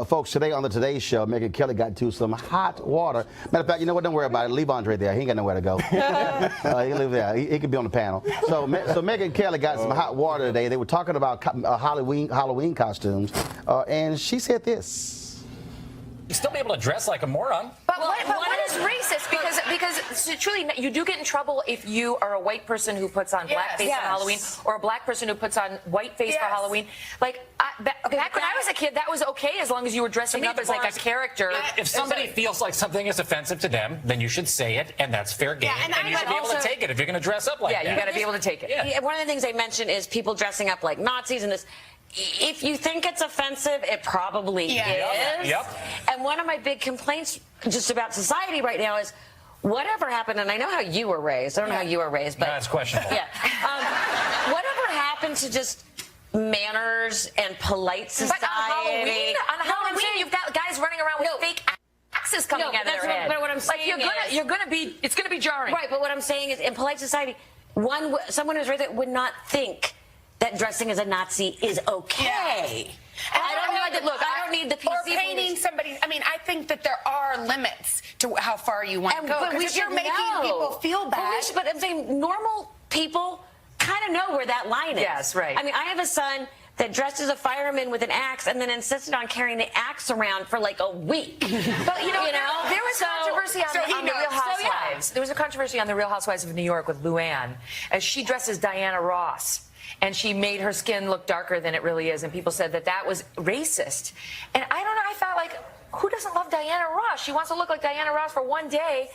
Folks, today on the Today Show, Megyn Kelly got into some hot water. Matter of fact, you know what? Don't worry about it. Leave Andre there. He ain't got nowhere to go. He can live there. He can be on the panel. So Megyn Kelly got some hot water today. They were talking about Halloween costumes, and she said this. You still be able to dress like a moron. But what is racist? Because truly, you do get in trouble if you are a white person who puts on blackface for Halloween, or a black person who puts on whiteface for Halloween. Like back when I was a kid, that was okay as long as you were dressing up as like a character. If somebody feels like something is offensive to them, then you should say it, and that's fair game. And you should be able to take it if you're going to dress up like that. Yeah, you got to be able to take it. Yeah. One of the things they mentioned is people dressing up like Nazis and this. If you think it's offensive, it probably is. Yep. And one of my big complaints just about society right now is whatever happened, and I know how you were raised. I don't know how you were raised, but that's questionable. Yeah. Whatever happened to just manners and polite society? But on Halloween, you've got guys running around with fake axes coming out of their head. But what I'm saying it's gonna be jarring. Right. But what I'm saying is, in polite society, someone who's raised it would not think that dressing as a Nazi is okay. I don't need the PC. Or painting somebody. I mean, I think that there are limits to how far you want to go. Because if you're making people feel bad. But I'm saying normal people kind of know where that line is. Yes, right. I mean, I have a son that dressed as a fireman with an axe and then insisted on carrying the axe around for like a week. But there was controversy on the Real Housewives. There was a controversy on the Real Housewives of New York with Luann, as she dressed as Diana Ross. And she made her skin look darker than it really is, and people said that was racist. And I don't know, I thought, like, who doesn't love Diana Ross? She wants to look like Diana Ross for one day.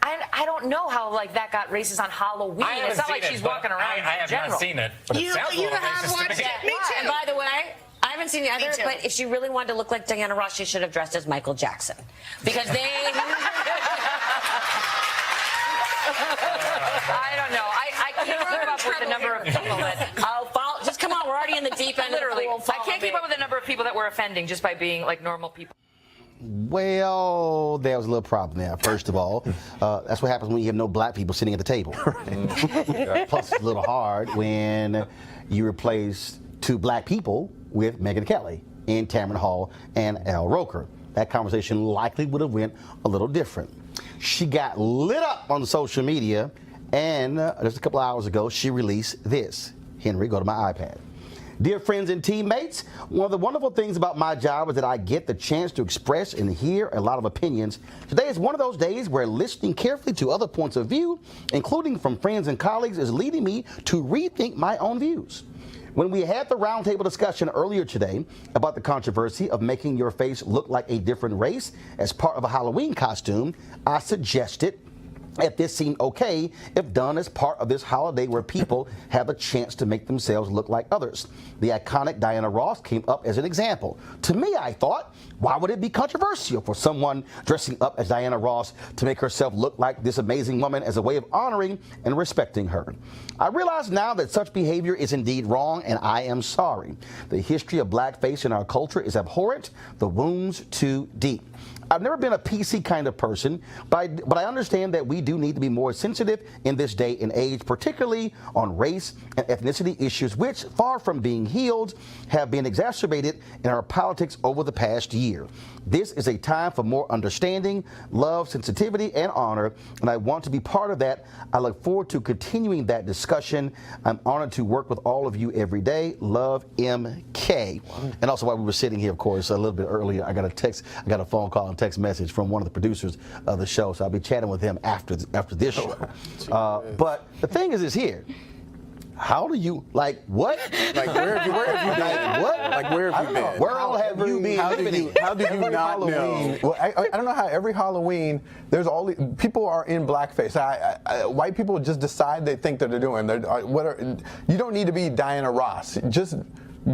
I don't know how, like, that got racist on Halloween. It's not like she's walking around in I have not seen it, but it sounds a little racist to me. Me too. And by the way, I haven't seen the other, but if she really wanted to look like Diana Ross, she should have dressed as Michael Jackson. Because they... I don't know. I can't keep up with the number of people that... just come on, we're already in the deep end. Literally. I can't keep up with the number of people that were offending just by being, like, normal people. Well, there was a little problem there, first of all. That's what happens when you have no black people sitting at the table. Plus, it's a little hard when you replace two black people with Megyn Kelly and Tamron Hall and Al Roker. That conversation likely would have went a little different. She got lit up on social media, and just a couple hours ago, she released this. Henry, go to my iPad. Dear friends and teammates, one of the wonderful things about my job is that I get the chance to express and hear a lot of opinions. Today is one of those days where listening carefully to other points of view, including from friends and colleagues, is leading me to rethink my own views. When we had the roundtable discussion earlier today about the controversy of making your face look like a different race as part of a Halloween costume, I suggested if this seemed okay if done as part of this holiday where people have a chance to make themselves look like others. The iconic Diana Ross came up as an example. To me, I thought, why would it be controversial for someone dressing up as Diana Ross to make herself look like this amazing woman as a way of honoring and respecting her? I realize now that such behavior is indeed wrong, and I am sorry. The history of blackface in our culture is abhorrent, the wounds too deep. I've never been a PC kind of person, but I understand that we do need to be more sensitive in this day and age, particularly on race and ethnicity issues, which, far from being healed, have been exacerbated in our politics over the past year. This is a time for more understanding, love, sensitivity, and honor, and I want to be part of that. I look forward to continuing that discussion. I'm honored to work with all of you every day. Love, MK. And also, while we were sitting here, of course, a little bit earlier, I got a phone call and text message from one of the producers of the show, so I'll be chatting with him after this show. But the thing is here. How do you, like, what? Like, where have you been? Like, what? Like, where have you been? Where all have you been? How do you not know? Well, I don't know how every Halloween, there's all these, people are in blackface. White people just decide they think that they're doing. You don't need to be Diana Ross. Just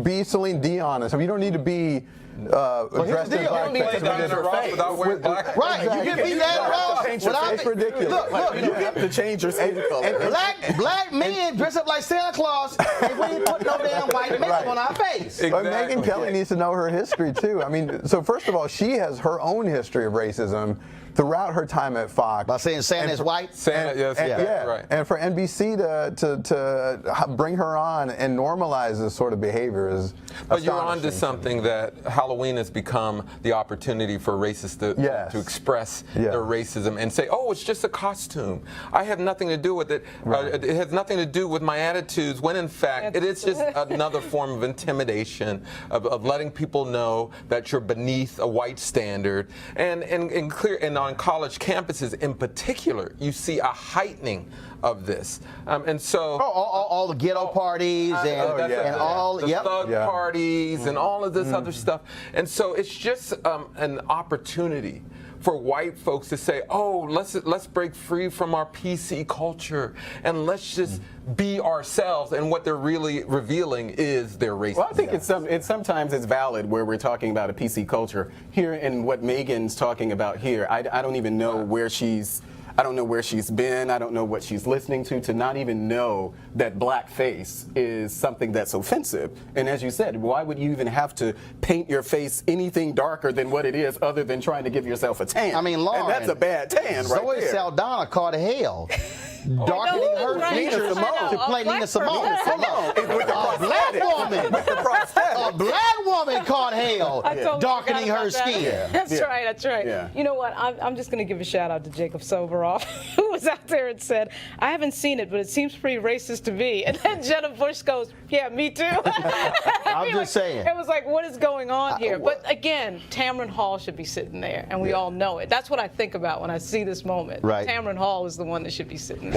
be Celine Dion. And so you don't need to be dressed in blackface. Diana Ross without wearing black. Right, you can be Diana Ross without. It's ridiculous. Look, you have to change your skin color. Black men dress up like Santa Claus, and we ain't put no damn white makeup on our face. But Megyn Kelly needs to know her history too. I mean, so first of all, she has her own history of racism throughout her time at Fox. By saying Santa is white? Santa, yes, right. And for NBC to bring her on and normalize this sort of behavior culture is But you're onto astonishing. something that Halloween has become the opportunity for racists to express their racism and say, oh, it's just a costume. I have nothing to do with it. It has nothing to do with my attitudes, when in fact it is just another form of intimidation, of letting people know that you're beneath a white standard. And on college campuses in particular, you see a heightening of this. And so all the ghetto parties and all the thug parties and all of this other stuff. And so it's just an opportunity for white folks to say, oh, let's break free from our PC culture and let's just be ourselves. And what they're really revealing is their racism. Well, I think sometimes it's valid where we're talking about a PC culture. Here, and what Megan's talking about here, I don't even know where she's. I don't know where she's been. I don't know what she's listening to not even know that blackface is something that's offensive. And as you said, why would you even have to paint your face anything darker than what it is other than trying to give yourself a tan? I mean, Lauren, and that's a bad tan right Zoe there. Saldana caught hell. Darkening her features to play Nina Simone. With the Black woman. A black woman caught hell darkening her skin. That's right, that's right. Yeah. You know what? I'm just going to give a shout out to Jacob Soboroff, who was out there and said, I haven't seen it, but it seems pretty racist to me. And then Jenna Bush goes, yeah, me too. I'm just saying. It was like, what is going on here? But again, Tamron Hall should be sitting there, and we all know it. That's what I think about when I see this moment. Right. Tamron Hall is the one that should be sitting there.